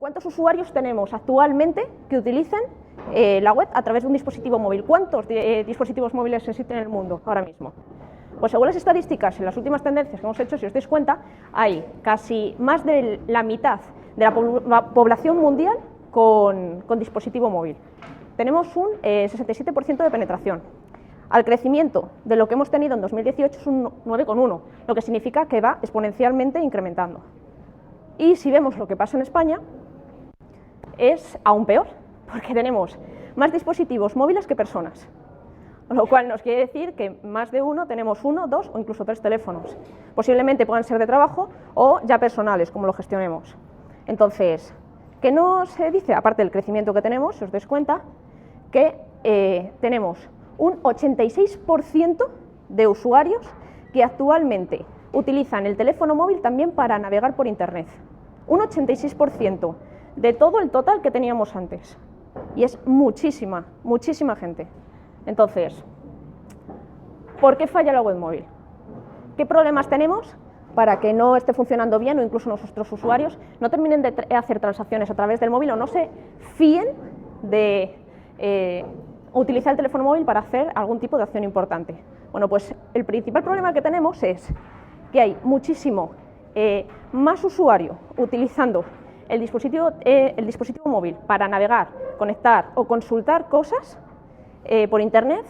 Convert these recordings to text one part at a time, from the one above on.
¿Cuántos usuarios tenemos actualmente que utilizan la web a través de un dispositivo móvil? ¿Cuántos dispositivos móviles existen en el mundo ahora mismo? Pues según las estadísticas, en las últimas tendencias que hemos hecho, si os dais cuenta, hay casi más de la mitad de la población mundial con dispositivo móvil. Tenemos un 67% de penetración. Al crecimiento de lo que hemos tenido en 2018 es un 9,1, lo que significa que va exponencialmente incrementando. Y si vemos lo que pasa en España, es aún peor, porque tenemos más dispositivos móviles que personas, lo cual nos quiere decir que más de uno tenemos 1, 2 o incluso 3 teléfonos. Posiblemente puedan ser de trabajo o ya personales, como lo gestionemos. Entonces, ¿qué nos dice? Aparte del crecimiento que tenemos, si os dais cuenta, que tenemos un 86% de usuarios que actualmente utilizan el teléfono móvil también para navegar por Internet. Un 86% de todo el total que teníamos antes. Y es muchísima, muchísima gente. Entonces, ¿por qué falla la web móvil? ¿Qué problemas tenemos para que no esté funcionando bien o incluso nuestros usuarios no terminen de hacer transacciones a través del móvil o no se fíen de utilizar el teléfono móvil para hacer algún tipo de acción importante? Bueno, pues el principal problema que tenemos es que hay muchísimo más usuario utilizando el dispositivo móvil para navegar, conectar o consultar cosas por Internet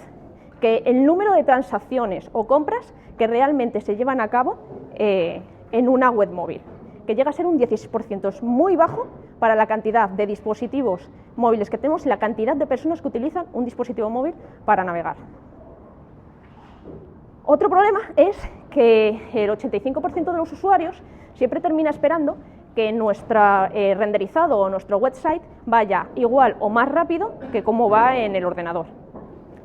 que el número de transacciones o compras que realmente se llevan a cabo en una web móvil, que llega a ser un 16%, es muy bajo para la cantidad de dispositivos móviles que tenemos y la cantidad de personas que utilizan un dispositivo móvil para navegar. Otro problema es que el 85% de los usuarios siempre termina esperando que nuestro renderizado o nuestro website vaya igual o más rápido que como va en el ordenador.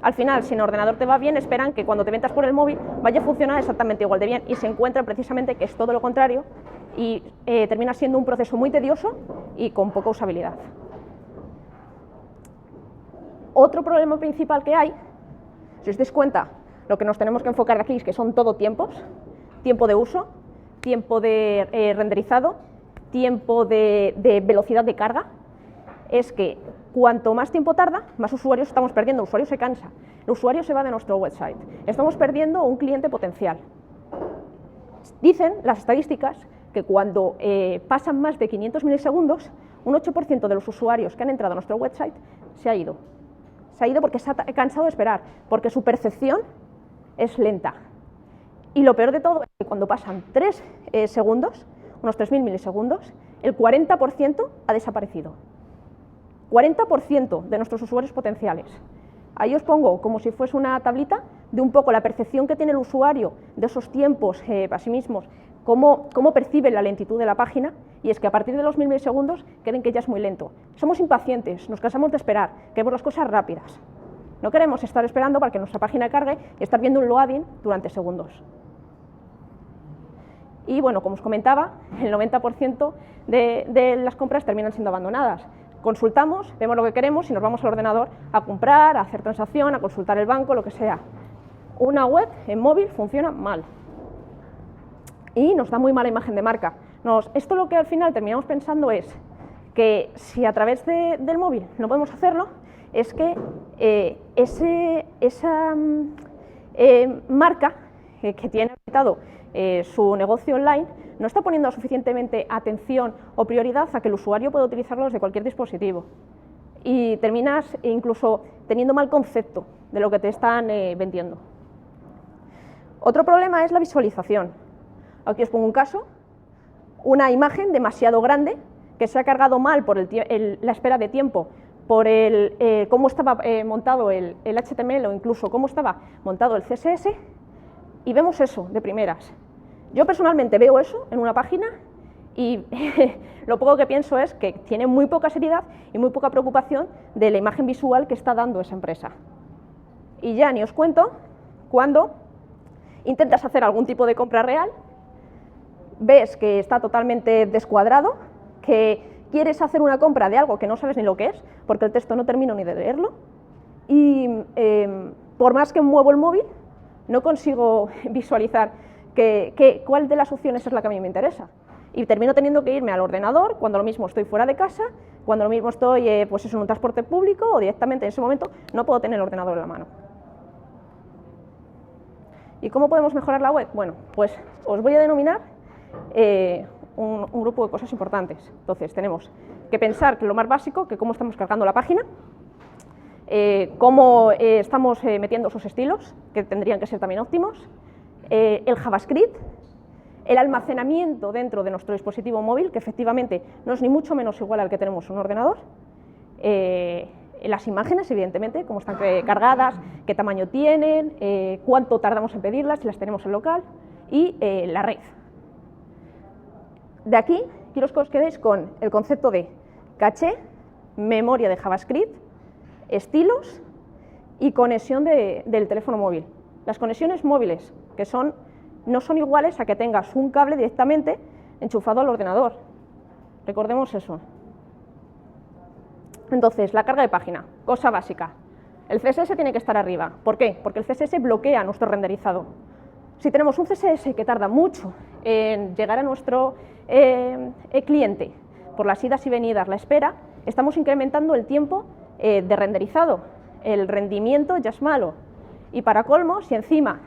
Al final, si en el ordenador te va bien, esperan que cuando te metas por el móvil vaya a funcionar exactamente igual de bien y se encuentra precisamente que es todo lo contrario y termina siendo un proceso muy tedioso y con poca usabilidad. Otro problema principal que hay, si os dais cuenta, lo que nos tenemos que enfocar aquí es que son todo tiempos, tiempo de uso, tiempo de renderizado, tiempo de velocidad de carga, es que cuanto más tiempo tarda, más usuarios estamos perdiendo, el usuario se cansa, el usuario se va de nuestro website, estamos perdiendo un cliente potencial. Dicen las estadísticas que cuando pasan más de 500 milisegundos, un 8% de los usuarios que han entrado a nuestro website se ha ido. Se ha ido porque se ha cansado de esperar, porque su percepción es lenta. Y lo peor de todo es que cuando pasan 3 segundos, unos 3.000 milisegundos, el 40% ha desaparecido. 40% de nuestros usuarios potenciales. Ahí os pongo como si fuese una tablita de un poco la percepción que tiene el usuario de esos tiempos a sí mismos, cómo percibe la lentitud de la página, y es que a partir de los 1.000 milisegundos creen que ya es muy lento. Somos impacientes, nos cansamos de esperar, queremos las cosas rápidas. No queremos estar esperando para que nuestra página cargue y estar viendo un loading durante segundos. Y bueno, como os comentaba, el 90% de las compras terminan siendo abandonadas. Consultamos, vemos lo que queremos y nos vamos al ordenador a comprar, a hacer transacción, a consultar el banco, lo que sea. Una web en móvil funciona mal y nos da muy mala imagen de marca. Esto lo que al final terminamos pensando es que si a través del móvil no podemos hacerlo, es que esa marca que tiene habilitado su negocio online no está poniendo suficientemente atención o prioridad a que el usuario pueda utilizarlo desde cualquier dispositivo. Y terminas incluso teniendo mal concepto de lo que te están vendiendo. Otro problema es la visualización. Aquí os pongo un caso, una imagen demasiado grande que se ha cargado mal por la espera de tiempo, por cómo estaba montado el HTML o incluso cómo estaba montado el CSS, y vemos eso de primeras. Yo personalmente veo eso en una página y lo poco que pienso es que tiene muy poca seriedad y muy poca preocupación de la imagen visual que está dando esa empresa. Y ya ni os cuento cuando intentas hacer algún tipo de compra real, ves que está totalmente descuadrado, que quieres hacer una compra de algo que no sabes ni lo que es, porque el texto no termino ni de leerlo, y por más que muevo el móvil, no consigo visualizar cuál de las opciones es la que a mí me interesa. y termino teniendo que irme al ordenador cuando lo mismo estoy fuera de casa, cuando lo mismo estoy pues eso, en un transporte público o directamente en ese momento no puedo tener el ordenador en la mano. ¿Y cómo podemos mejorar la web? Bueno, pues os voy a denominar un grupo de cosas importantes. Entonces tenemos que pensar que lo más básico, que cómo estamos cargando la página, cómo estamos metiendo sus estilos, que tendrían que ser también óptimos, el JavaScript, el almacenamiento dentro de nuestro dispositivo móvil, que efectivamente no es ni mucho menos igual al que tenemos en un ordenador, las imágenes, evidentemente, cómo están cargadas, qué tamaño tienen, cuánto tardamos en pedirlas, si las tenemos en local, y la red. De aquí quiero que os quedéis con el concepto de caché, memoria de JavaScript, estilos y conexión del teléfono móvil. Las conexiones móviles, que no son iguales a que tengas un cable directamente enchufado al ordenador. Recordemos eso. Entonces, la carga de página, cosa básica. El CSS tiene que estar arriba. ¿Por qué? Porque el CSS bloquea nuestro renderizado. Si tenemos un CSS que tarda mucho en llegar a nuestro cliente, por las idas y venidas, la espera, estamos incrementando el tiempo de renderizado. El rendimiento ya es malo. Y para colmo, si encima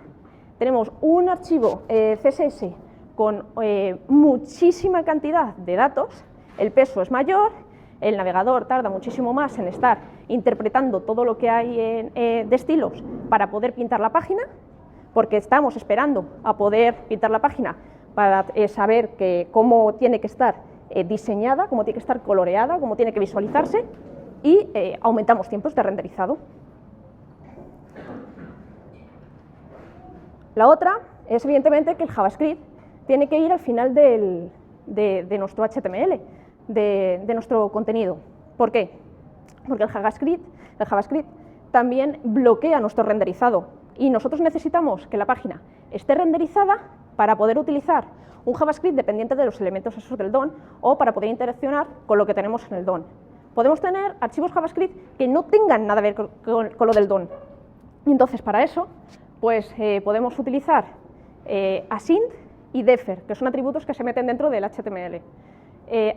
tenemos un archivo CSS con muchísima cantidad de datos, el peso es mayor, el navegador tarda muchísimo más en estar interpretando todo lo que hay de estilos para poder pintar la página, porque estamos esperando a poder pintar la página para saber cómo tiene que estar diseñada, cómo tiene que estar coloreada, cómo tiene que visualizarse, y aumentamos tiempos de renderizado. La otra es evidentemente que el JavaScript tiene que ir al final de nuestro HTML, de nuestro contenido. ¿Por qué? Porque el JavaScript también bloquea nuestro renderizado y nosotros necesitamos que la página esté renderizada para poder utilizar un JavaScript dependiente de los elementos esos del DOM o para poder interaccionar con lo que tenemos en el DOM. Podemos tener archivos JavaScript que no tengan nada que ver con lo del DOM. Y entonces, para eso, pues podemos utilizar async y defer, que son atributos que se meten dentro del HTML.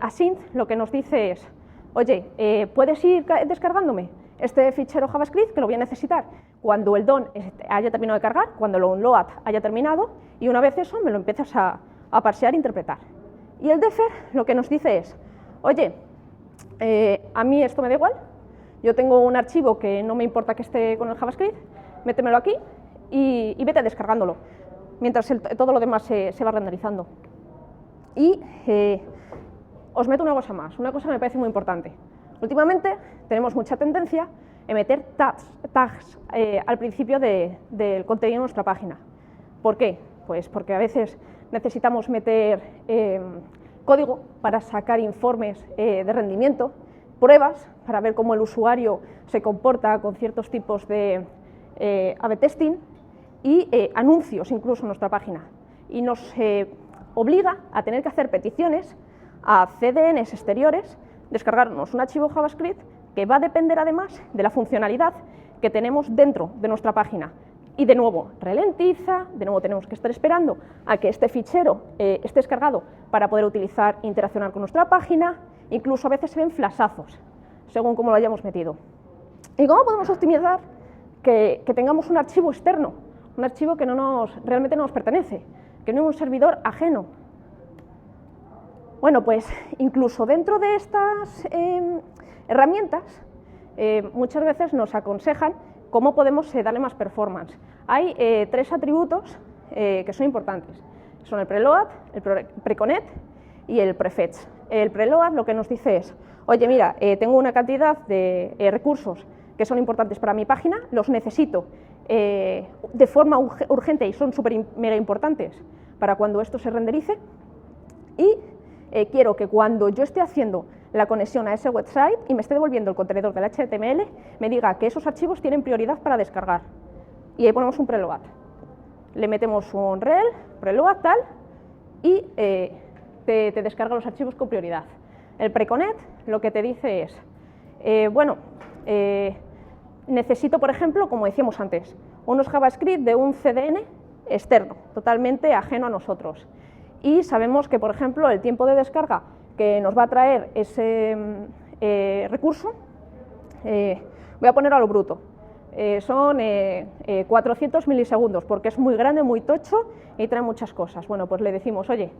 Async lo que nos dice es, oye, ¿puedes ir descargándome este fichero JavaScript que lo voy a necesitar cuando el DOM haya terminado de cargar, cuando el onload haya terminado, y una vez eso me lo empiezas a parsear e interpretar? Y el defer lo que nos dice es, oye, a mí esto me da igual, yo tengo un archivo que no me importa que esté con el JavaScript, métemelo aquí y vete descargándolo, mientras todo lo demás se va renderizando. Y os meto una cosa más, una cosa que me parece muy importante. Últimamente tenemos mucha tendencia en meter tags al principio del contenido de nuestra página. ¿Por qué? Pues porque a veces necesitamos meter código para sacar informes de rendimiento, pruebas para ver cómo el usuario se comporta con ciertos tipos de A/B testing y anuncios incluso en nuestra página. Y nos obliga a tener que hacer peticiones a CDNs exteriores, descargarnos un archivo JavaScript que va a depender además de la funcionalidad que tenemos dentro de nuestra página. Y de nuevo, ralentiza, de nuevo tenemos que estar esperando a que este fichero esté descargado para poder utilizar e interaccionar con nuestra página, incluso a veces se ven flashazos, según cómo lo hayamos metido. ¿Y cómo podemos optimizar que tengamos un archivo externo, un archivo que realmente no nos pertenece, que no es un servidor ajeno? Bueno, pues incluso dentro de estas herramientas, muchas veces nos aconsejan cómo podemos darle más performance. Hay tres atributos que son importantes. Son el preload, el preconnect y el prefetch. El preload lo que nos dice es, oye, mira, tengo una cantidad de recursos que son importantes para mi página, los necesito de forma urgente y son súper mega importantes para cuando esto se renderice, y quiero que cuando yo esté haciendo la conexión a ese website y me esté devolviendo el contenedor del HTML, me diga que esos archivos tienen prioridad para descargar. Y ahí ponemos un preload. Le metemos un rel, preload tal, y te descarga los archivos con prioridad. El preconnect lo que te dice es, necesito, por ejemplo, como decíamos antes, unos JavaScript de un CDN externo, totalmente ajeno a nosotros. y sabemos que, por ejemplo, el tiempo de descarga que nos va a traer ese recurso, voy a poner a lo bruto, son 400 milisegundos, porque es muy grande, muy tocho y trae muchas cosas. Bueno, pues le decimos, oye,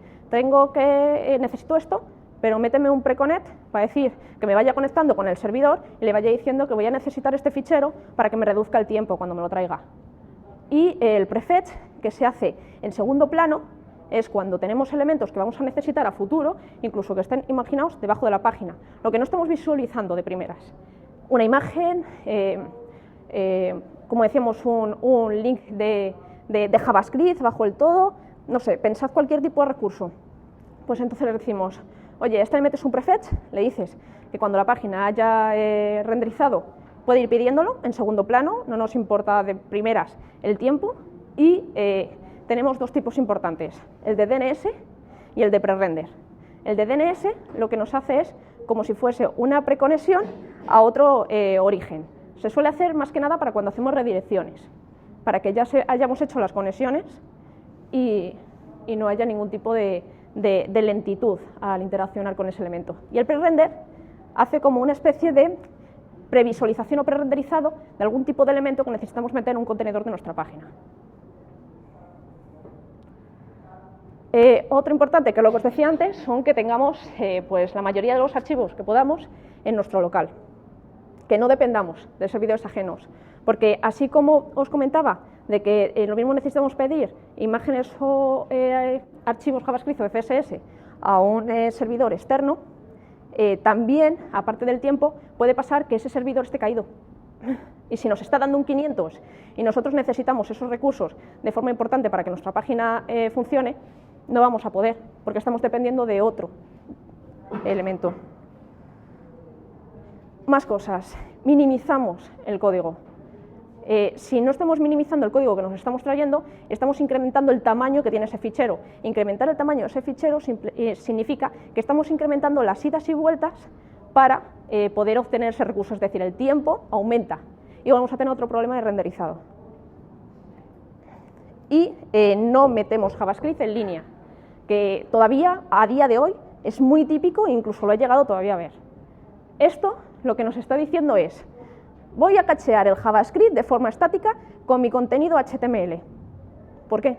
necesito esto, pero méteme un preconet para decir que me vaya conectando con el servidor y le vaya diciendo que voy a necesitar este fichero para que me reduzca el tiempo cuando me lo traiga. Y el prefetch, que se hace en segundo plano, es cuando tenemos elementos que vamos a necesitar a futuro, incluso que estén, imaginaos, debajo de la página, lo que no estamos visualizando de primeras. Una imagen, como decíamos, un link de JavaScript bajo el todo, no sé, pensad cualquier tipo de recurso. Pues entonces le decimos, oye, le metes un prefetch, le dices que cuando la página haya renderizado puede ir pidiéndolo en segundo plano, no nos importa de primeras el tiempo, y tenemos dos tipos importantes, el de DNS y el de prerender. El de DNS lo que nos hace es como si fuese una preconexión a otro origen. Se suele hacer más que nada para cuando hacemos redirecciones, para que ya hayamos hecho las conexiones y no haya ningún tipo de lentitud al interaccionar con ese elemento. Y el prerender hace como una especie de previsualización o prerenderizado de algún tipo de elemento que necesitamos meter en un contenedor de nuestra página. Otro importante, que lo que os decía antes, son que tengamos pues la mayoría de los archivos que podamos en nuestro local, que no dependamos de servidores ajenos, porque así como os comentaba de que lo mismo necesitamos pedir imágenes o archivos JavaScript o CSS a un servidor externo, también, aparte del tiempo, puede pasar que ese servidor esté caído. Y si nos está dando un 500 y nosotros necesitamos esos recursos de forma importante para que nuestra página funcione, no vamos a poder, porque estamos dependiendo de otro elemento. Más cosas. Minimizamos el código. Si no estamos minimizando el código que nos estamos trayendo, estamos incrementando el tamaño que tiene ese fichero. Incrementar el tamaño de ese fichero significa que estamos incrementando las idas y vueltas para poder obtener ese recurso, es decir, el tiempo aumenta y vamos a tener otro problema de renderizado. Y no metemos JavaScript en línea, que todavía a día de hoy es muy típico e incluso lo he llegado todavía a ver. Esto lo que nos está diciendo es: voy a cachear el JavaScript de forma estática con mi contenido HTML. ¿Por qué?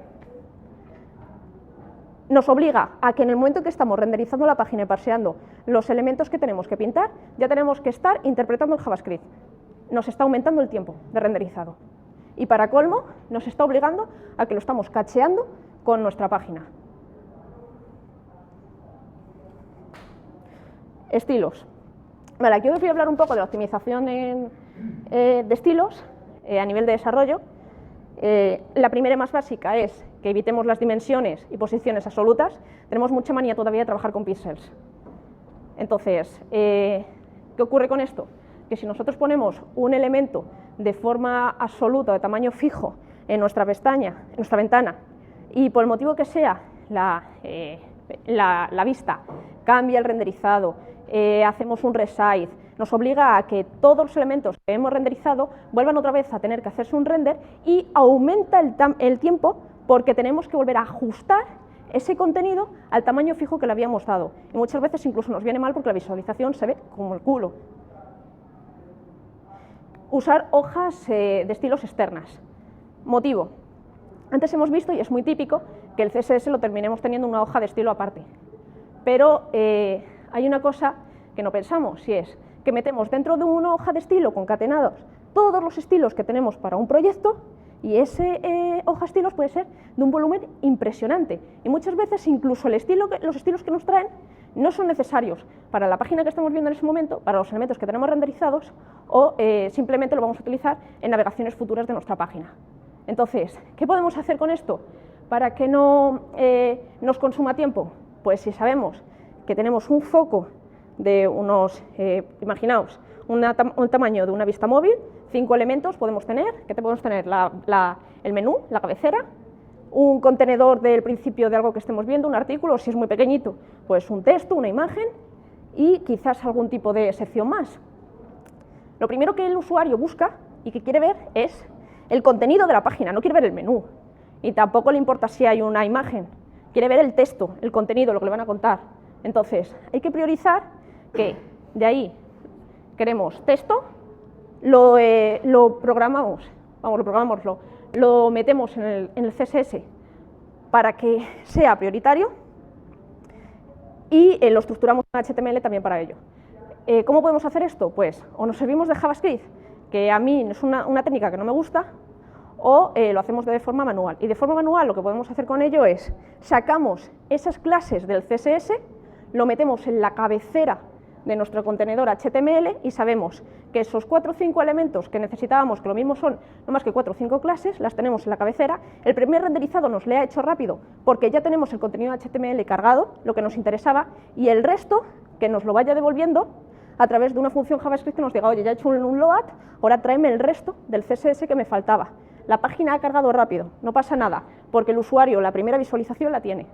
Nos obliga a que en el momento en que estamos renderizando la página y parseando los elementos que tenemos que pintar, ya tenemos que estar interpretando el JavaScript. Nos está aumentando el tiempo de renderizado. Y para colmo, nos está obligando a que lo estamos cacheando con nuestra página. Estilos. Vale, aquí os voy a hablar un poco de la optimización de estilos a nivel de desarrollo. La primera y más básica es que evitemos las dimensiones y posiciones absolutas. Tenemos mucha manía todavía de trabajar con píxeles. Entonces, ¿qué ocurre con esto? Que si nosotros ponemos un elemento de forma absoluta, de tamaño fijo, en nuestra pestaña, en nuestra ventana, y por el motivo que sea la vista cambia el renderizado, hacemos un resize, nos obliga a que todos los elementos que hemos renderizado vuelvan otra vez a tener que hacerse un render y aumenta el tiempo porque tenemos que volver a ajustar ese contenido al tamaño fijo que le habíamos dado. Y muchas veces incluso nos viene mal porque la visualización se ve como el culo. Usar hojas de estilos externas. Motivo. Antes hemos visto, y es muy típico, que el CSS lo terminemos teniendo una hoja de estilo aparte. Pero hay una cosa que no pensamos, y es que metemos dentro de una hoja de estilo concatenados todos los estilos que tenemos para un proyecto, y ese hoja de estilos puede ser de un volumen impresionante. Y muchas veces incluso los estilos que nos traen no son necesarios para la página que estamos viendo en ese momento, para los elementos que tenemos renderizados, o simplemente lo vamos a utilizar en navegaciones futuras de nuestra página. Entonces, ¿qué podemos hacer con esto para que no nos consuma tiempo? Pues si sabemos que tenemos un foco de unos, imaginaos, un tamaño de una vista móvil, 5 elementos podemos tener, que podemos tener el menú, la cabecera, un contenedor del principio de algo que estemos viendo, un artículo, si es muy pequeñito, pues un texto, una imagen y quizás algún tipo de sección más. Lo primero que el usuario busca y que quiere ver es el contenido de la página, no quiere ver el menú y tampoco le importa si hay una imagen, quiere ver el texto, el contenido, lo que le van a contar. Entonces, hay que priorizar que de ahí queremos texto, lo programamos, lo metemos en el CSS para que sea prioritario y lo estructuramos en HTML también para ello. ¿Cómo podemos hacer esto? Pues o nos servimos de JavaScript, que a mí es una técnica que no me gusta, o lo hacemos de forma manual. Y de forma manual lo que podemos hacer con ello es sacamos esas clases del CSS, lo metemos en la cabecera de nuestro contenedor HTML y sabemos que esos 4 o 5 elementos que necesitábamos, que lo mismo son no más que 4 o 5 clases, las tenemos en la cabecera. El primer renderizado nos le ha hecho rápido porque ya tenemos el contenido HTML cargado, lo que nos interesaba, y el resto que nos lo vaya devolviendo a través de una función JavaScript que nos diga, oye, ya he hecho un load, ahora tráeme el resto del CSS que me faltaba. La página ha cargado rápido, no pasa nada, porque el usuario la primera visualización la tiene.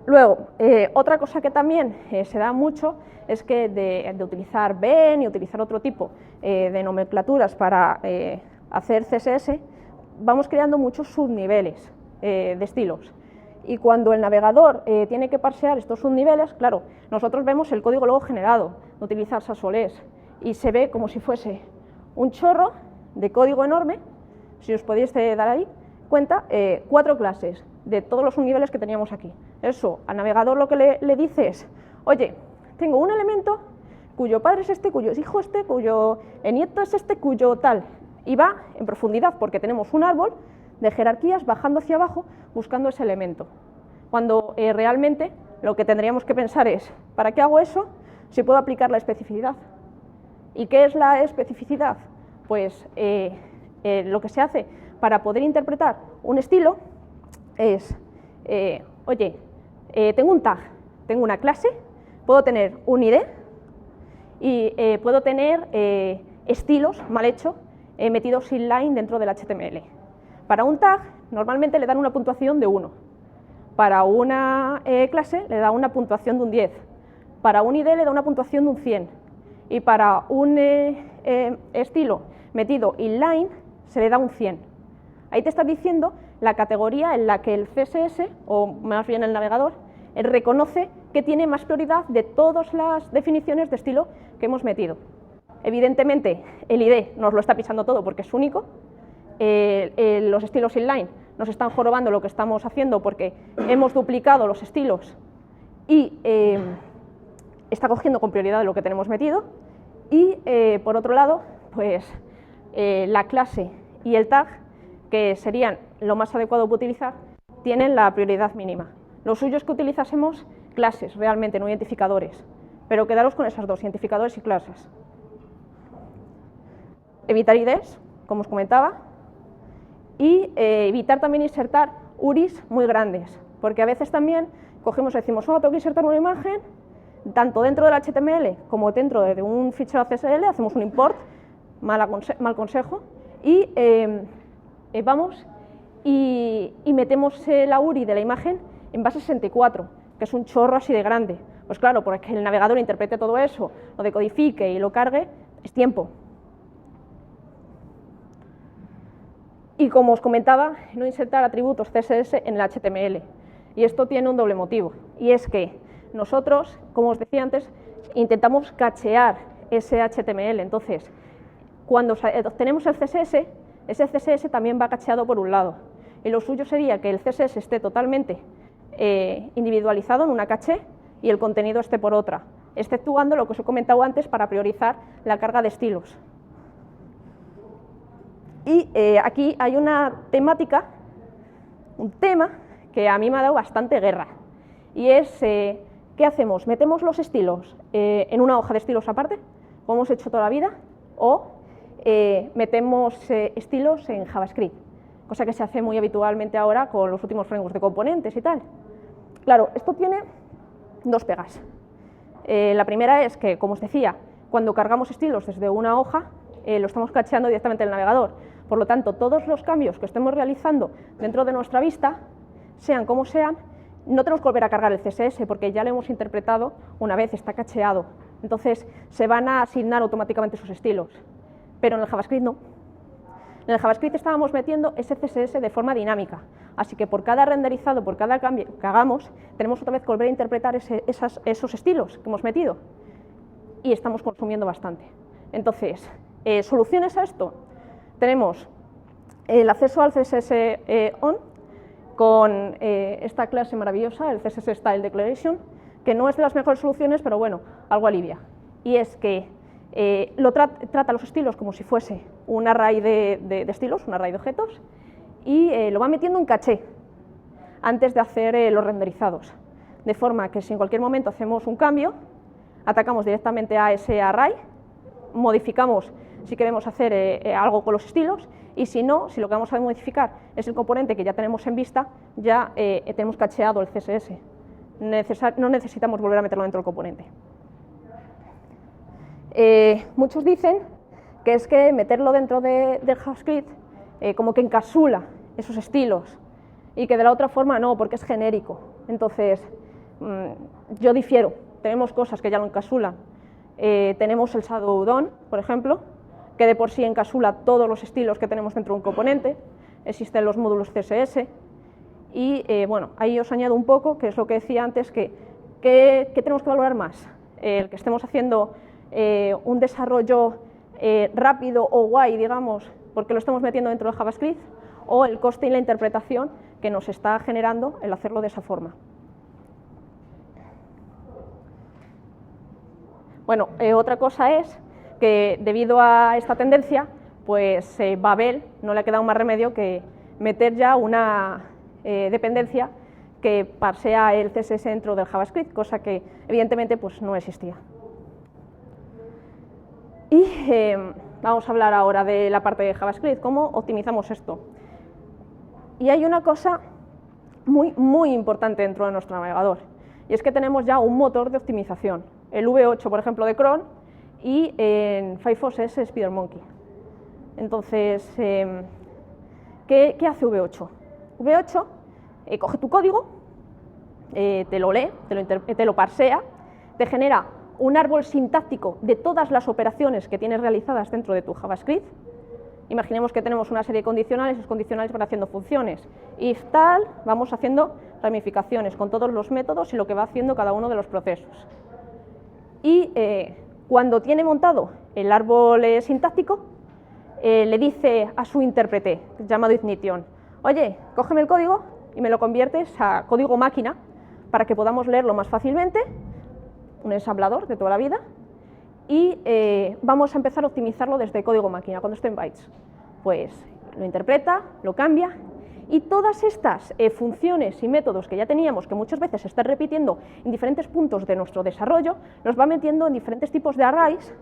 Luego, otra cosa que también se da mucho es que de utilizar Ben y utilizar otro tipo de nomenclaturas para hacer CSS, vamos creando muchos subniveles de estilos. Y cuando el navegador tiene que parsear estos subniveles, claro, nosotros vemos el código luego generado de utilizar Sasolés y se ve como si fuese un chorro de código enorme, si os podéis dar ahí cuenta, 4 clases de todos los subniveles que teníamos aquí. Eso, al navegador lo que le dice es, oye, tengo un elemento cuyo padre es este, cuyo hijo es este, cuyo nieto es este, cuyo tal, y va en profundidad porque tenemos un árbol de jerarquías bajando hacia abajo buscando ese elemento. Cuando realmente lo que tendríamos que pensar es, ¿para qué hago eso si puedo aplicar la especificidad? ¿Y qué es la especificidad? Pues lo que se hace para poder interpretar un estilo es, oye, tengo un tag, tengo una clase, puedo tener un ID y puedo tener estilos mal hechos metidos inline dentro del HTML. Para un tag normalmente le dan una puntuación de 1, para una clase le da una puntuación de un 10, para un ID le da una puntuación de un 100 y para un estilo metido inline se le da un 100. Ahí te está diciendo la categoría en la que el CSS, o más bien el navegador, reconoce que tiene más prioridad de todas las definiciones de estilo que hemos metido. Evidentemente, el ID nos lo está pisando todo porque es único. Los estilos inline nos están jorobando lo que estamos haciendo porque hemos duplicado los estilos y está cogiendo con prioridad lo que tenemos metido. Y por otro lado, pues la clase y el tag, que serían lo más adecuado para utilizar, tienen la prioridad mínima. Lo suyo es que utilizásemos clases realmente, no identificadores, pero quedaros con esas dos, identificadores y clases. Evitar IDs, como os comentaba, y evitar también insertar URIs muy grandes, porque a veces también cogemos y decimos, tengo que insertar una imagen, tanto dentro del HTML como dentro de un fichero CSL, hacemos un import, mal consejo, y vamos y metemos la URI de la imagen en base 64, que es un chorro así de grande. Pues claro, porque el navegador interprete todo eso, lo decodifique y lo cargue, es tiempo. Y como os comentaba, no insertar atributos CSS en el HTML. Y esto tiene un doble motivo, y es que nosotros, como os decía antes, intentamos cachear ese HTML. Entonces, cuando obtenemos el CSS, ese CSS también va cacheado por un lado. Y lo suyo sería que el CSS esté totalmente individualizado en una caché y el contenido esté por otra, exceptuando lo que os he comentado antes para priorizar la carga de estilos. Y aquí hay una temática, un tema que a mí me ha dado bastante guerra, y es, ¿qué hacemos? ¿Metemos los estilos en una hoja de estilos aparte, como hemos hecho toda la vida, o metemos estilos en JavaScript, cosa que se hace muy habitualmente ahora con los últimos frameworks de componentes y tal? Claro, esto tiene dos pegas. La primera es que, como os decía, cuando cargamos estilos desde una hoja, lo estamos cacheando directamente en el navegador. Por lo tanto, todos los cambios que estemos realizando dentro de nuestra vista, sean como sean, no tenemos que volver a cargar el CSS porque ya lo hemos interpretado una vez, está cacheado. Entonces, se van a asignar automáticamente sus estilos. Pero en el JavaScript no. En el JavaScript estábamos metiendo ese CSS de forma dinámica, así que por cada renderizado, por cada cambio que hagamos, tenemos otra vez que volver a interpretar esos estilos que hemos metido y estamos consumiendo bastante. Entonces, soluciones a esto, tenemos el acceso al CSS on con esta clase maravillosa, el CSS Style Declaration, que no es de las mejores soluciones, pero bueno, algo alivia. Y es que trata los estilos como si fuese un array de estilos, un array de objetos, y lo va metiendo en caché antes de hacer los renderizados. De forma que si en cualquier momento hacemos un cambio, atacamos directamente a ese array, modificamos si queremos hacer algo con los estilos, y si no, si lo que vamos a modificar es el componente que ya tenemos en vista, ya tenemos cacheado el CSS. No necesitamos volver a meterlo dentro del componente. Muchos dicen que es que meterlo dentro del JavaScript como que encapsula esos estilos y que de la otra forma no, porque es genérico. Entonces, yo difiero. Tenemos cosas que ya lo encapsulan. Tenemos el Shadow DOM, por ejemplo, que de por sí encapsula todos los estilos que tenemos dentro de un componente. Existen los módulos CSS. Y bueno, ahí os añado un poco, que es lo que decía antes, que tenemos que valorar más. El que estemos haciendo un desarrollo rápido o guay, digamos, porque lo estamos metiendo dentro de JavaScript, o el coste y la interpretación que nos está generando el hacerlo de esa forma. Bueno, otra cosa es que debido a esta tendencia, pues Babel no le ha quedado más remedio que meter ya una dependencia que parsea el CSS dentro del JavaScript, cosa que evidentemente pues, no existía. Y vamos a hablar ahora de la parte de JavaScript, cómo optimizamos esto. Y hay una cosa muy importante dentro de nuestro navegador, y es que tenemos ya un motor de optimización, el V8, por ejemplo, de Chrome, y en Firefox es SpiderMonkey. Entonces, ¿qué hace V8? V8 coge tu código, te lo lee, te lo parsea, te genera un árbol sintáctico de todas las operaciones que tienes realizadas dentro de tu JavaScript. Imaginemos que tenemos una serie de condicionales, los condicionales van haciendo funciones. If tal, vamos haciendo ramificaciones con todos los métodos y lo que va haciendo cada uno de los procesos. Y cuando tiene montado el árbol sintáctico, le dice a su intérprete, llamado Ignition, oye, cógeme el código y me lo conviertes a código máquina para que podamos leerlo más fácilmente, un ensamblador de toda la vida, y vamos a empezar a optimizarlo desde código máquina, cuando esté en bytes. Pues lo interpreta, lo cambia, y todas estas funciones y métodos que ya teníamos, que muchas veces se están repitiendo en diferentes puntos de nuestro desarrollo, los va metiendo en diferentes tipos de arrays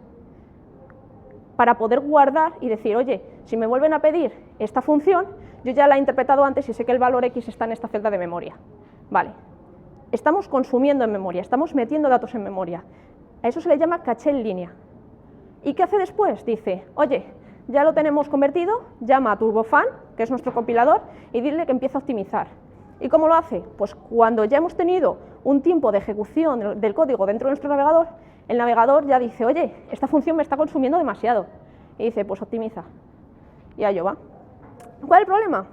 para poder guardar y decir, oye, si me vuelven a pedir esta función, yo ya la he interpretado antes y sé que el valor X está en esta celda de memoria. Vale, estamos consumiendo en memoria, estamos metiendo datos en memoria. A eso se le llama caché en línea. ¿Y qué hace después? Dice, oye, ya lo tenemos convertido, llama a Turbofan, que es nuestro compilador, y dile que empiece a optimizar. ¿Y cómo lo hace? Pues cuando ya hemos tenido un tiempo de ejecución del código dentro de nuestro navegador, el navegador ya dice, oye, esta función me está consumiendo demasiado. Y dice, pues optimiza. Y ahí va. ¿Cuál es el problema?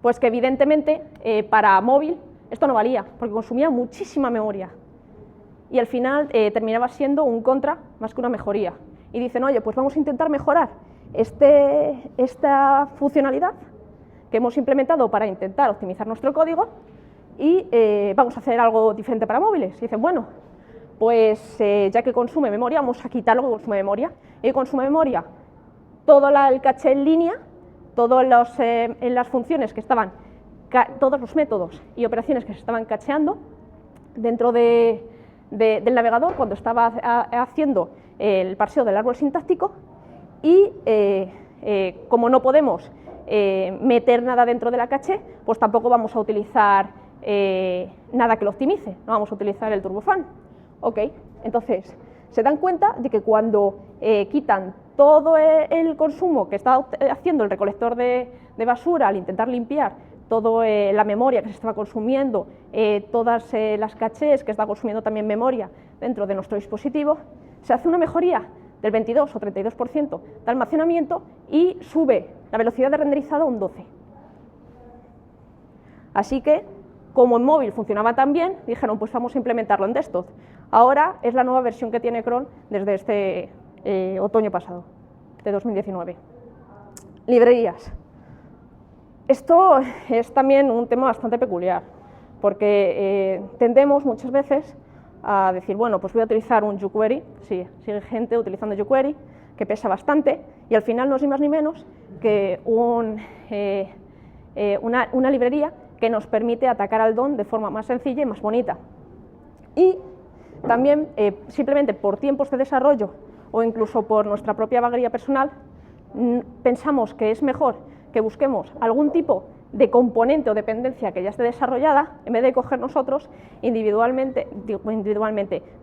Pues que evidentemente para móvil esto no valía, porque consumía muchísima memoria. Y al final terminaba siendo un contra más que una mejoría. Y dicen, oye, pues vamos a intentar mejorar esta funcionalidad que hemos implementado para intentar optimizar nuestro código y vamos a hacer algo diferente para móviles. Y dicen, bueno, pues ya que consume memoria, vamos a quitar lo que consume memoria. Y consume memoria todo el caché en línea, todos en las funciones que estaban, todos los métodos y operaciones que se estaban cacheando dentro del navegador cuando estaba haciendo el parseo del árbol sintáctico, y como no podemos meter nada dentro de la caché, pues tampoco vamos a utilizar nada que lo optimice, no vamos a utilizar el Turbofan. Ok, entonces se dan cuenta de que cuando quitan todo el consumo que está haciendo el recolector de basura al intentar limpiar toda la memoria que se estaba consumiendo, todas las cachés que está consumiendo también memoria dentro de nuestro dispositivo, se hace una mejoría del 22 o 32% de almacenamiento y sube la velocidad de renderizado un 12. Así que, como en móvil funcionaba tan bien, dijeron, pues vamos a implementarlo en desktop. Ahora es la nueva versión que tiene Chrome desde este otoño pasado, de 2019. Librerías. Esto es también un tema bastante peculiar, porque tendemos muchas veces a decir, bueno, pues voy a utilizar un jQuery, sí, sigue gente utilizando jQuery, que pesa bastante, y al final no es ni más ni menos que una librería que nos permite atacar al DOM de forma más sencilla y más bonita. Y también, simplemente por tiempos de desarrollo o incluso por nuestra propia vagaría personal, pensamos que es mejor que busquemos algún tipo de componente o dependencia que ya esté desarrollada, en vez de coger nosotros individualmente,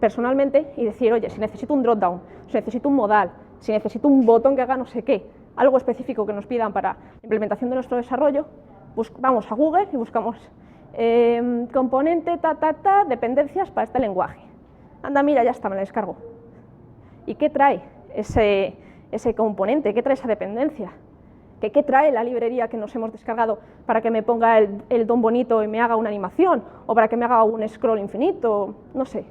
personalmente, y decir, oye, si necesito un dropdown, si necesito un modal, si necesito un botón que haga no sé qué, algo específico que nos pidan para la implementación de nuestro desarrollo, vamos a Google y buscamos componente, dependencias para este lenguaje. Anda, mira, ya está, me la descargo. ¿Y qué trae ese componente? ¿Qué trae esa dependencia? ¿Qué trae la librería que nos hemos descargado para que me ponga el DOM bonito y me haga una animación? ¿O para que me haga un scroll infinito? No sé.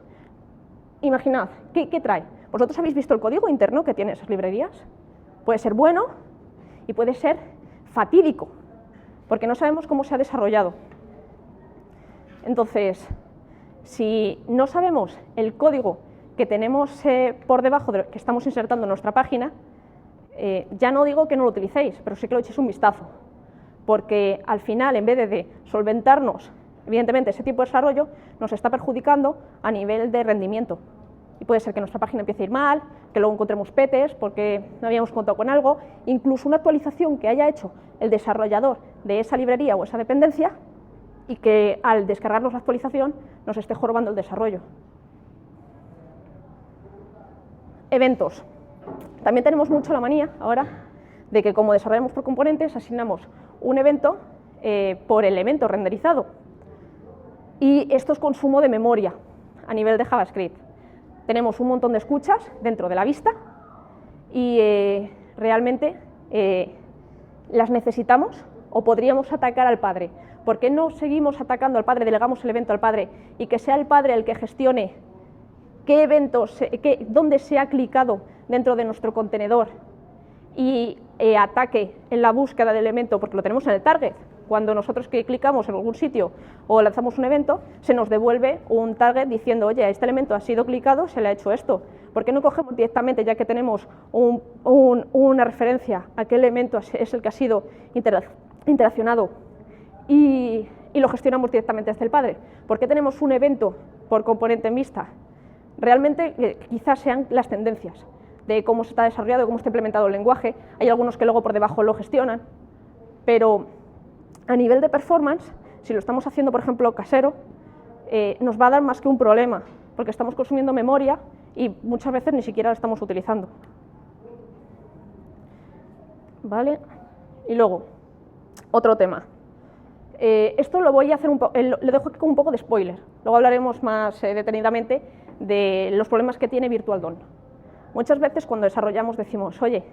Imaginad, ¿qué trae? ¿Vosotros habéis visto el código interno que tiene esas librerías? Puede ser bueno y puede ser fatídico, porque no sabemos cómo se ha desarrollado. Entonces, si no sabemos el código que tenemos por debajo de lo que estamos insertando en nuestra página, ya no digo que no lo utilicéis, pero sí que lo echéis un vistazo, porque al final, en vez de solventarnos, evidentemente, ese tipo de desarrollo, nos está perjudicando a nivel de rendimiento. Y puede ser que nuestra página empiece a ir mal, que luego encontremos petes porque no habíamos contado con algo, incluso una actualización que haya hecho el desarrollador de esa librería o esa dependencia y que al descargarnos la actualización nos esté jorobando el desarrollo. Eventos. También tenemos mucho la manía ahora de que, como desarrollamos por componentes, asignamos un evento por elemento renderizado. Y esto es consumo de memoria a nivel de JavaScript. Tenemos un montón de escuchas dentro de la vista y realmente las necesitamos o podríamos atacar al padre. ¿Por qué no seguimos atacando al padre, delegamos el evento al padre y que sea el padre el que gestione qué eventos, dónde se ha clicado dentro de nuestro contenedor y ataque en la búsqueda del elemento, porque lo tenemos en el target? Cuando nosotros clicamos en algún sitio o lanzamos un evento, se nos devuelve un target diciendo, oye, este elemento ha sido clicado, se le ha hecho esto. ¿Por qué no cogemos directamente, ya que tenemos una referencia a qué elemento es el que ha sido interaccionado y lo gestionamos directamente desde el padre? ¿Por qué tenemos un evento por componente en vista? Realmente quizás sean las tendencias de cómo se está desarrollado, cómo está implementado el lenguaje. Hay algunos que luego por debajo lo gestionan, pero a nivel de performance, si lo estamos haciendo, por ejemplo, casero, nos va a dar más que un problema, porque estamos consumiendo memoria y muchas veces ni siquiera la estamos utilizando. ¿Vale? Y luego, otro tema. Esto lo voy a hacer lo dejo aquí con un poco de spoiler. Luego hablaremos más detenidamente de los problemas que tiene Virtual DOM. Muchas veces cuando desarrollamos decimos, oye,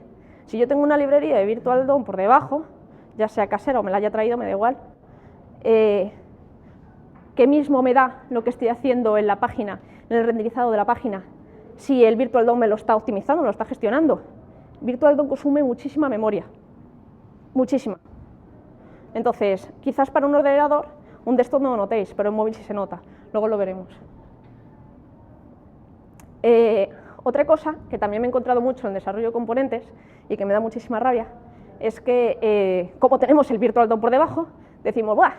si yo tengo una librería de Virtual DOM por debajo, ya sea casera o me la haya traído, me da igual, ¿qué mismo me da lo que estoy haciendo en la página, en el renderizado de la página, si el Virtual DOM me lo está optimizando, me lo está gestionando? Virtual DOM consume muchísima memoria, muchísima. Entonces, quizás para un ordenador, un desktop no lo notéis, pero en móvil sí se nota, luego lo veremos. Otra cosa que también me he encontrado mucho en el desarrollo de componentes y que me da muchísima rabia es que, como tenemos el Virtual DOM por debajo, decimos, ¡buah!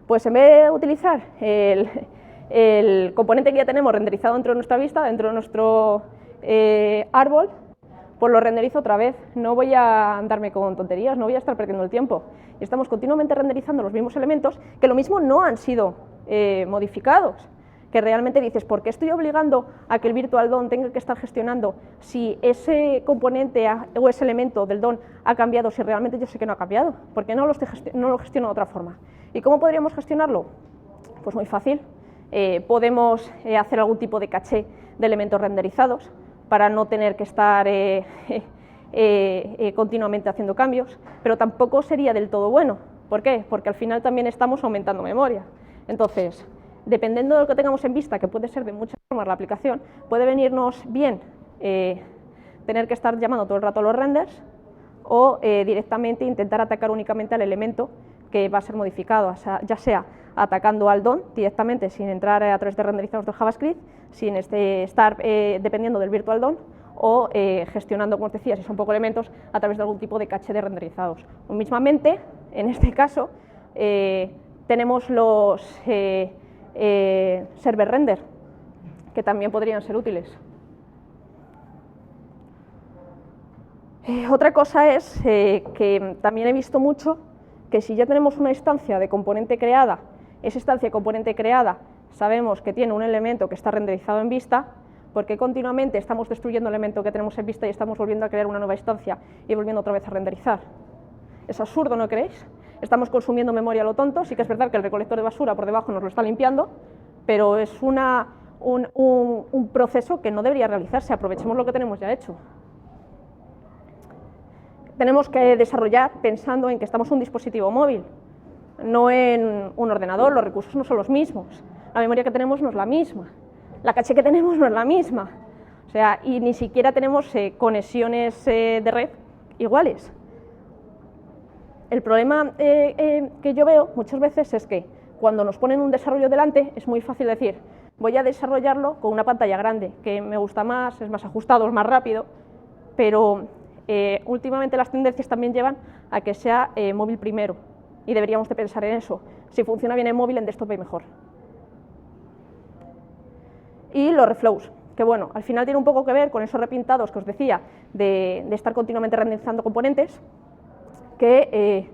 Pues en vez de utilizar el componente que ya tenemos renderizado dentro de nuestra vista, dentro de nuestro árbol, pues lo renderizo otra vez. No voy a andarme con tonterías, no voy a estar perdiendo el tiempo. Y estamos continuamente renderizando los mismos elementos que lo mismo no han sido modificados. Que realmente dices, ¿por qué estoy obligando a que el Virtual DOM tenga que estar gestionando si ese componente o ese elemento del DOM ha cambiado, si realmente yo sé que no ha cambiado? ¿Por qué no lo gestiono de otra forma? ¿Y cómo podríamos gestionarlo? Pues muy fácil. Podemos hacer algún tipo de caché de elementos renderizados para no tener que estar continuamente haciendo cambios, pero tampoco sería del todo bueno. ¿Por qué? Porque al final también estamos aumentando memoria. Entonces, dependiendo de lo que tengamos en vista, que puede ser de muchas formas la aplicación, puede venirnos bien tener que estar llamando todo el rato a los renders o directamente intentar atacar únicamente al elemento que va a ser modificado, ya sea atacando al DOM directamente sin entrar a través de renderizados del JavaScript, sin estar dependiendo del virtual DOM, o gestionando, como os decía, si son pocos elementos, a través de algún tipo de caché de renderizados. O mismamente, en este caso, tenemos los server render, que también podrían ser útiles. Otra cosa es que también he visto mucho que si ya tenemos una instancia de componente creada, esa instancia de componente creada sabemos que tiene un elemento que está renderizado en vista, porque continuamente estamos destruyendo el elemento que tenemos en vista y estamos volviendo a crear una nueva instancia y volviendo otra vez a renderizar. Es absurdo, ¿no creéis? Estamos consumiendo memoria a lo tonto. Sí que es verdad que el recolector de basura por debajo nos lo está limpiando, pero es un proceso que no debería realizarse. Aprovechemos lo que tenemos ya hecho. Tenemos que desarrollar pensando en que estamos en un dispositivo móvil, no en un ordenador. Los recursos no son los mismos, la memoria que tenemos no es la misma, la caché que tenemos no es la misma, o sea, y ni siquiera tenemos conexiones de red iguales. El problema que yo veo muchas veces es que cuando nos ponen un desarrollo delante es muy fácil decir, voy a desarrollarlo con una pantalla grande, que me gusta más, es más ajustado, es más rápido, pero últimamente las tendencias también llevan a que sea móvil primero, y deberíamos de pensar en eso. Si funciona bien en móvil, en desktop va mejor. Y los reflows, que bueno, al final tiene un poco que ver con esos repintados que os decía de estar continuamente renderizando componentes, que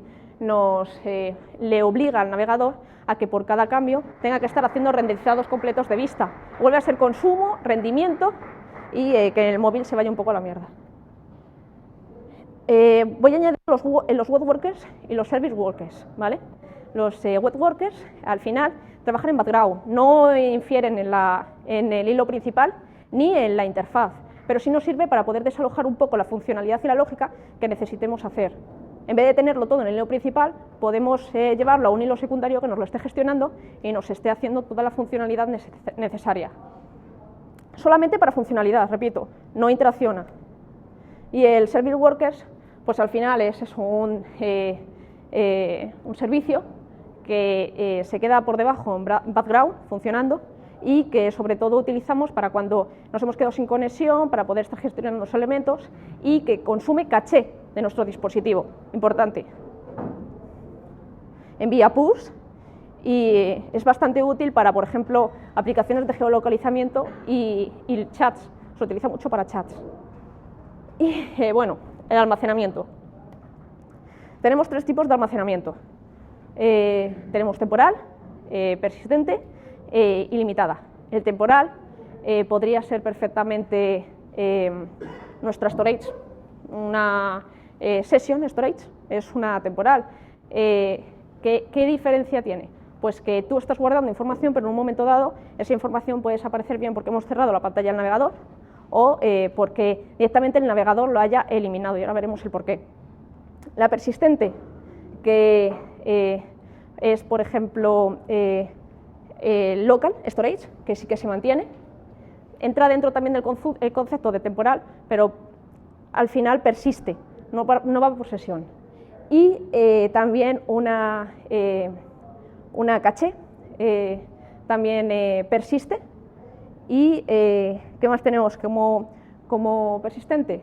le obliga al navegador a que por cada cambio tenga que estar haciendo renderizados completos de vista. Vuelve a ser consumo, rendimiento y que el móvil se vaya un poco a la mierda. Voy a añadir los web workers y los service workers, ¿vale? Los web workers al final trabajan en background, no infieren en el hilo principal ni en la interfaz, pero sí nos sirve para poder desalojar un poco la funcionalidad y la lógica que necesitemos hacer. En vez de tenerlo todo en el hilo principal, podemos llevarlo a un hilo secundario que nos lo esté gestionando y nos esté haciendo toda la funcionalidad necesaria. Solamente para funcionalidad, repito, no interacciona. Y el service workers, pues al final es un servicio que se queda por debajo en background funcionando y que sobre todo utilizamos para cuando nos hemos quedado sin conexión, para poder estar gestionando los elementos, y que consume caché de nuestro dispositivo, importante. Envía push y es bastante útil para, por ejemplo, aplicaciones de geolocalizamiento y chats, se utiliza mucho para chats. Y bueno, el almacenamiento. Tenemos tres tipos de almacenamiento. Tenemos temporal, persistente e ilimitada. El temporal podría ser perfectamente nuestra storage, una session storage, es una temporal. ¿Qué diferencia tiene? Pues que tú estás guardando información, pero en un momento dado esa información puede desaparecer bien porque hemos cerrado la pantalla del navegador o porque directamente el navegador lo haya eliminado, y ahora veremos el porqué. La persistente, que es, por ejemplo, local storage, que sí que se mantiene, entra dentro también del concepto de temporal, pero al final persiste, no va por sesión. Y también una caché también persiste. Y ¿qué más tenemos como persistente?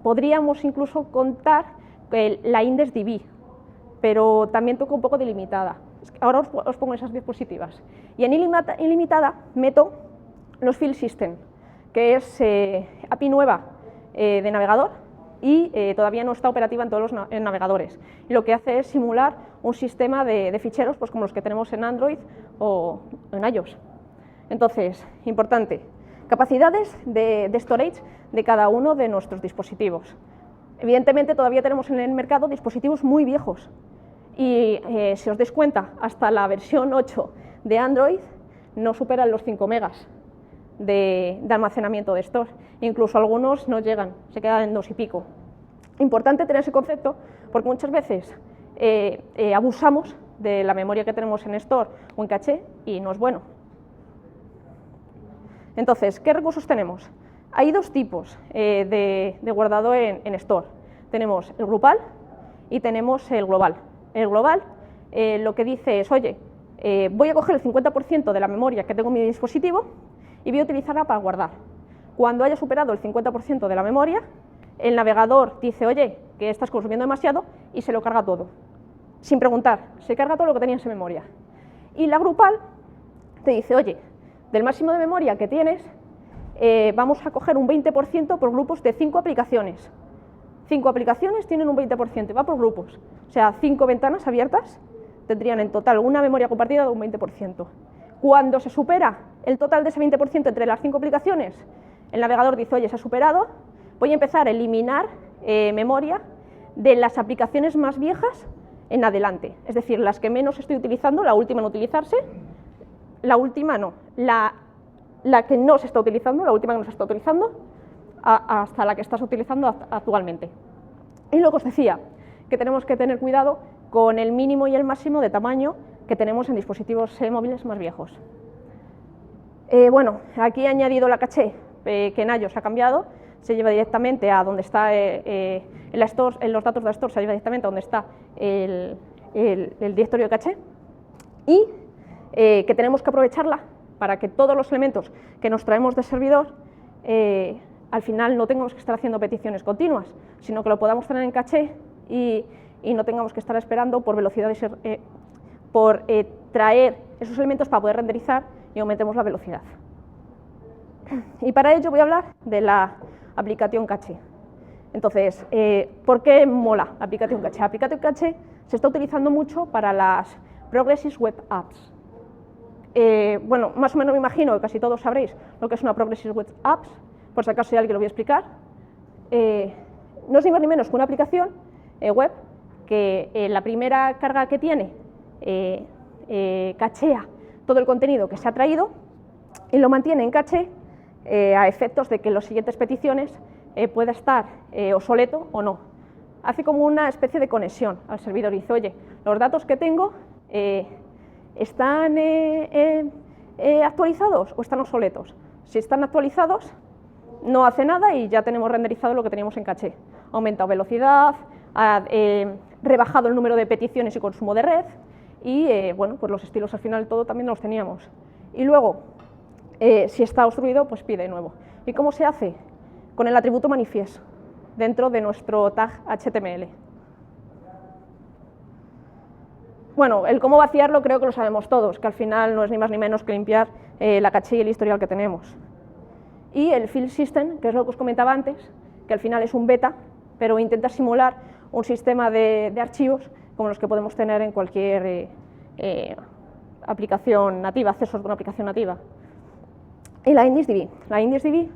Podríamos incluso contar la IndexedDB, pero también toca un poco de ilimitada. Ahora os pongo esas diapositivas. Y en ilimitada meto los file system, que es API nueva de navegador y todavía no está operativa en todos los navegadores. Y lo que hace es simular un sistema de ficheros, pues como los que tenemos en Android o en iOS. Entonces, importante, capacidades de storage de cada uno de nuestros dispositivos. Evidentemente todavía tenemos en el mercado dispositivos muy viejos y si os dais cuenta, hasta la versión 8 de Android no superan los 5 megas. de almacenamiento de store. Incluso algunos no llegan, se quedan en 2 y pico. Importante tener ese concepto porque muchas veces abusamos de la memoria que tenemos en store o en caché y no es bueno. Entonces, ¿qué recursos tenemos? Hay 2 tipos de guardado en store. Tenemos el grupal y tenemos el global. El global lo que dice es, oye, voy a coger el 50% de la memoria que tengo en mi dispositivo y voy a utilizarla para guardar. Cuando haya superado el 50% de la memoria, el navegador dice, oye, que estás consumiendo demasiado y se lo carga todo. Sin preguntar, se carga todo lo que tenías en memoria. Y la grupal te dice, oye, del máximo de memoria que tienes, vamos a coger un 20% por grupos de 5 aplicaciones. 5 aplicaciones tienen un 20%, va por grupos. O sea, 5 ventanas abiertas tendrían en total una memoria compartida de un 20%. Cuando se supera el total de ese 20% entre las 5 aplicaciones, el navegador dice, oye, se ha superado, voy a empezar a eliminar memoria de las aplicaciones más viejas en adelante. Es decir, las que menos estoy utilizando, la última en utilizarse, la última no, la que no se está utilizando, la última que no se está utilizando, hasta la que estás utilizando actualmente. Y luego os decía que tenemos que tener cuidado con el mínimo y el máximo de tamaño que tenemos en dispositivos móviles más viejos. Bueno, aquí he añadido la caché que en iOS ha cambiado, se lleva directamente a donde está en los datos de la Store, se lleva directamente a donde está el directorio de caché y que tenemos que aprovecharla para que todos los elementos que nos traemos de servidor al final no tengamos que estar haciendo peticiones continuas, sino que lo podamos tener en caché y no tengamos que estar esperando por velocidad por traer esos elementos para poder renderizar y aumentemos la velocidad. Y para ello voy a hablar de la aplicación caché. Entonces, ¿por qué mola aplicación caché? Aplicación caché se está utilizando mucho para las Progressive Web Apps. Bueno, más o menos me imagino que casi todos sabréis lo que es una Progressive Web Apps, por si acaso hay alguien que lo voy a explicar. No es ni más ni menos que una aplicación web que la primera carga que tiene cachea todo el contenido que se ha traído y lo mantiene en caché a efectos de que en las siguientes peticiones pueda estar obsoleto o no. Hace como una especie de conexión al servidor y dice, oye, los datos que tengo ¿están actualizados o están obsoletos? Si están actualizados, no hace nada y ya tenemos renderizado lo que teníamos en caché. Ha aumentado velocidad, ha rebajado el número de peticiones y consumo de red y bueno, pues los estilos al final todo también los teníamos. Y luego, si está obstruido, pues pide de nuevo. ¿Y cómo se hace? Con el atributo manifest dentro de nuestro tag HTML. Bueno, el cómo vaciarlo creo que lo sabemos todos, que al final no es ni más ni menos que limpiar la caché y el historial que tenemos. Y el file system, que es lo que os comentaba antes, que al final es un beta, pero intenta simular un sistema de archivos como los que podemos tener en cualquier aplicación nativa, accesos de una aplicación nativa. Y la IndexedDB. La IndexedDB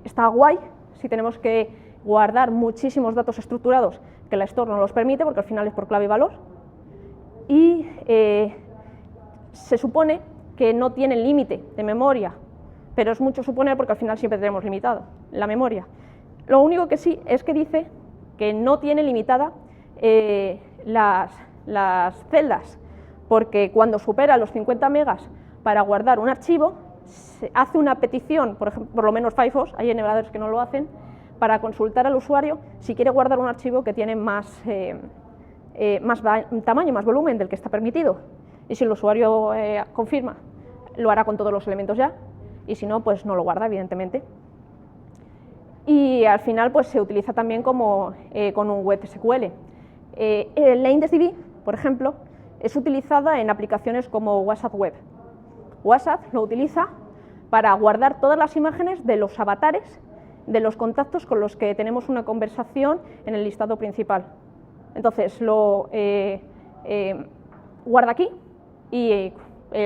está guay si tenemos que guardar muchísimos datos estructurados que la Store no los permite, porque al final es por clave y valor. Y se supone que no tiene límite de memoria, pero es mucho suponer porque al final siempre tenemos limitado la memoria. Lo único que sí es que dice que no tiene limitada las celdas, porque cuando supera los 50 megas para guardar un archivo, se hace una petición, por ejemplo, por lo menos Firefox, hay navegadores que no lo hacen, para consultar al usuario si quiere guardar un archivo que tiene más tamaño, más volumen del que está permitido. Y si el usuario confirma, lo hará con todos los elementos ya, y si no, pues no lo guarda, evidentemente. Y al final pues se utiliza también como con un web SQL. La IndexedDB, por ejemplo, es utilizada en aplicaciones como WhatsApp Web. WhatsApp lo utiliza para guardar todas las imágenes de los avatares de los contactos con los que tenemos una conversación en el listado principal. Entonces lo guarda aquí y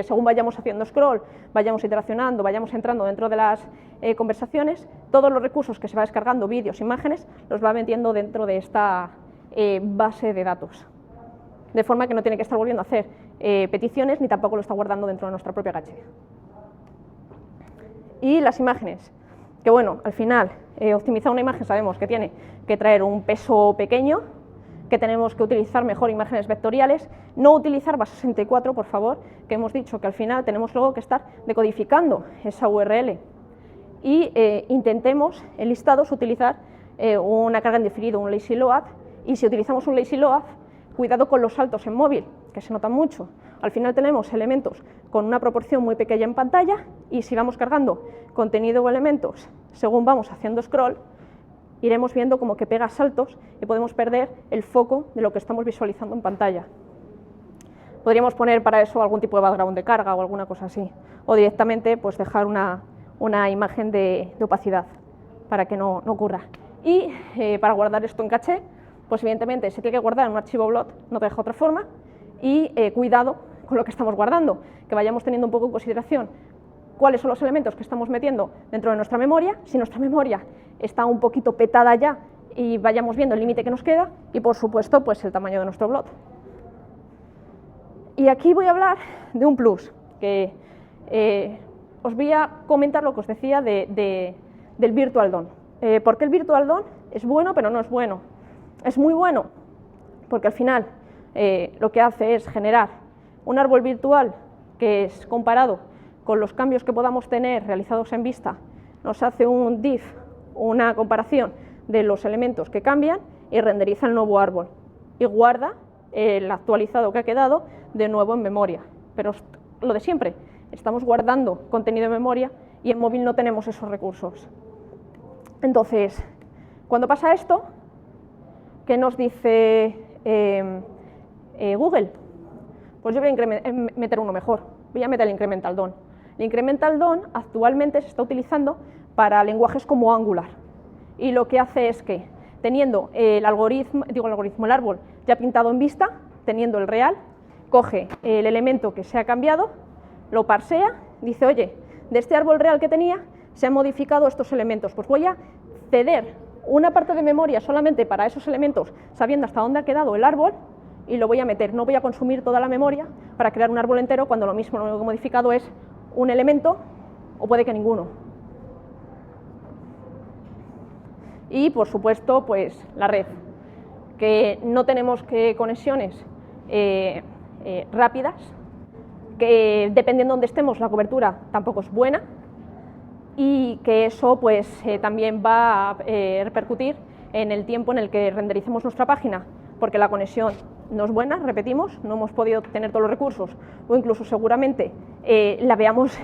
según vayamos haciendo scroll, vayamos interaccionando, vayamos entrando dentro de las conversaciones, todos los recursos que se va descargando, vídeos, imágenes, los va metiendo dentro de esta base de datos. De forma que no tiene que estar volviendo a hacer peticiones ni tampoco lo está guardando dentro de nuestra propia caché. Y las imágenes, que bueno, al final, optimizar una imagen sabemos que tiene que traer un peso pequeño, que tenemos que utilizar mejor imágenes vectoriales, no utilizar base64, por favor, que hemos dicho que al final tenemos luego que estar decodificando esa URL. Y intentemos en listados utilizar una carga en diferido, un lazy load, y si utilizamos un lazy load, cuidado con los saltos en móvil, que se notan mucho. Al final tenemos elementos con una proporción muy pequeña en pantalla y si vamos cargando contenido o elementos según vamos haciendo scroll, iremos viendo como que pega saltos y podemos perder el foco de lo que estamos visualizando en pantalla. Podríamos poner para eso algún tipo de background de carga o alguna cosa así, o directamente pues dejar una imagen de opacidad para que no ocurra. Y para guardar esto en caché, pues evidentemente se tiene que guardar en un archivo blob, no te deja otra forma, y cuidado con lo que estamos guardando, que vayamos teniendo un poco en consideración cuáles son los elementos que estamos metiendo dentro de nuestra memoria, si nuestra memoria está un poquito petada ya y vayamos viendo el límite que nos queda y por supuesto pues el tamaño de nuestro blob. Y aquí voy a hablar de un plus, que os voy a comentar lo que os decía del Virtual DOM. ¿Por qué el Virtual DOM es bueno pero no es bueno? Es muy bueno porque al final lo que hace es generar un árbol virtual que es comparado con los cambios que podamos tener realizados en vista, nos hace un diff, una comparación de los elementos que cambian y renderiza el nuevo árbol y guarda el actualizado que ha quedado de nuevo en memoria. Pero lo de siempre, estamos guardando contenido en memoria y en móvil no tenemos esos recursos. Entonces, cuando pasa esto, ¿qué nos dice Google? Pues yo voy a meter uno mejor, voy a meter el Incremental DOM. El Incremental DOM actualmente se está utilizando para lenguajes como Angular y lo que hace es que teniendo el árbol ya pintado en vista, teniendo el real, coge el elemento que se ha cambiado, lo parsea, dice, oye, de este árbol real que tenía se han modificado estos elementos, pues voy a ceder una parte de memoria solamente para esos elementos, sabiendo hasta dónde ha quedado el árbol, y lo voy a meter, no voy a consumir toda la memoria para crear un árbol entero cuando lo mismo, lo único que he modificado es un elemento o puede que ninguno. Y por supuesto pues la red, que no tenemos conexiones rápidas, que dependiendo de dónde estemos la cobertura tampoco es buena y que eso pues también va a repercutir en el tiempo en el que rendericemos nuestra página, porque la conexión no es buena, repetimos, no hemos podido tener todos los recursos o incluso seguramente la veamos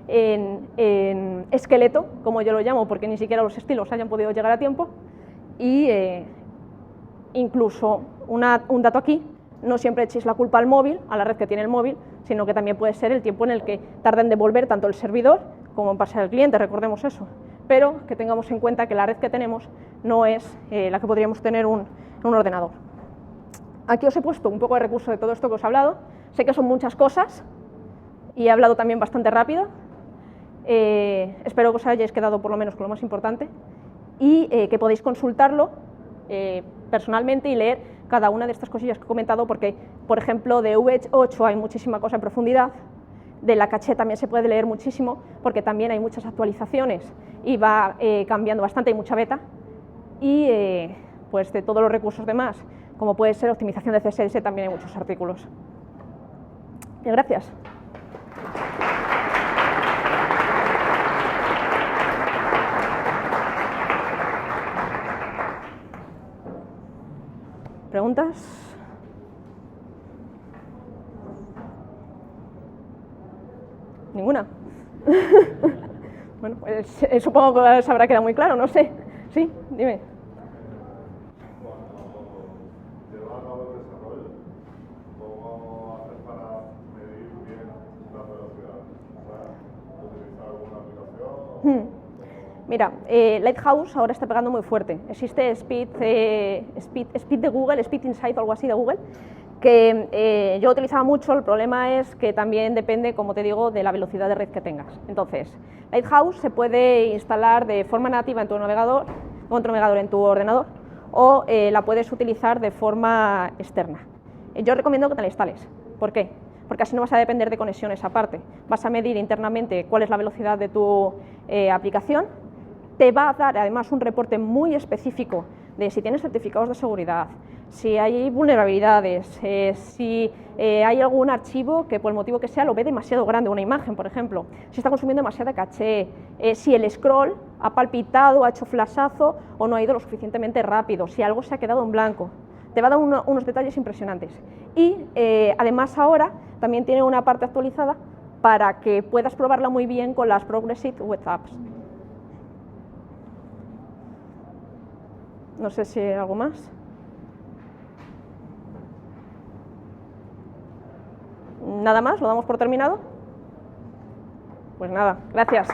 en esqueleto, como yo lo llamo, porque ni siquiera los estilos hayan podido llegar a tiempo y incluso un dato aquí, no siempre echéis la culpa al móvil, a la red que tiene el móvil, sino que también puede ser el tiempo en el que tarda en devolver tanto el servidor como en pasar al cliente, recordemos eso, pero que tengamos en cuenta que la red que tenemos no es la que podríamos tener en un ordenador. Aquí os he puesto un poco de recurso de todo esto que os he hablado, sé que son muchas cosas y he hablado también bastante rápido, espero que os hayáis quedado por lo menos con lo más importante y que podéis consultarlo personalmente y leer cada una de estas cosillas que he comentado porque, por ejemplo, de V8 hay muchísima cosa en profundidad, de la caché también se puede leer muchísimo porque también hay muchas actualizaciones y va cambiando bastante, hay mucha beta y pues de todos los recursos demás, como puede ser optimización de CSS, también hay muchos artículos. Bien, gracias. ¿Preguntas? ¿Ninguna? Bueno, pues, supongo que os habrá quedado muy claro, no sé. Sí, dime. Mira, Lighthouse ahora está pegando muy fuerte. Existe Speed de Google, Speed Insight o algo así de Google, que yo utilizaba mucho. El problema es que también depende, como te digo, de la velocidad de red que tengas. Entonces, Lighthouse se puede instalar de forma nativa en tu navegador, o en tu navegador en tu ordenador, o la puedes utilizar de forma externa. Yo recomiendo que te la instales. ¿Por qué? porque así no vas a depender de conexiones aparte. Vas a medir internamente cuál es la velocidad de tu aplicación, te va a dar además un reporte muy específico de si tienes certificados de seguridad, si hay vulnerabilidades, si hay algún archivo que por el motivo que sea lo ve demasiado grande, una imagen por ejemplo, si está consumiendo demasiada caché, si el scroll ha palpitado, ha hecho flashazo o no ha ido lo suficientemente rápido, si algo se ha quedado en blanco. Te va a dar unos detalles impresionantes. Y además ahora también tiene una parte actualizada para que puedas probarla muy bien con las Progressive Web Apps. No sé si hay algo más. ¿Nada más? ¿Lo damos por terminado? Pues nada, gracias.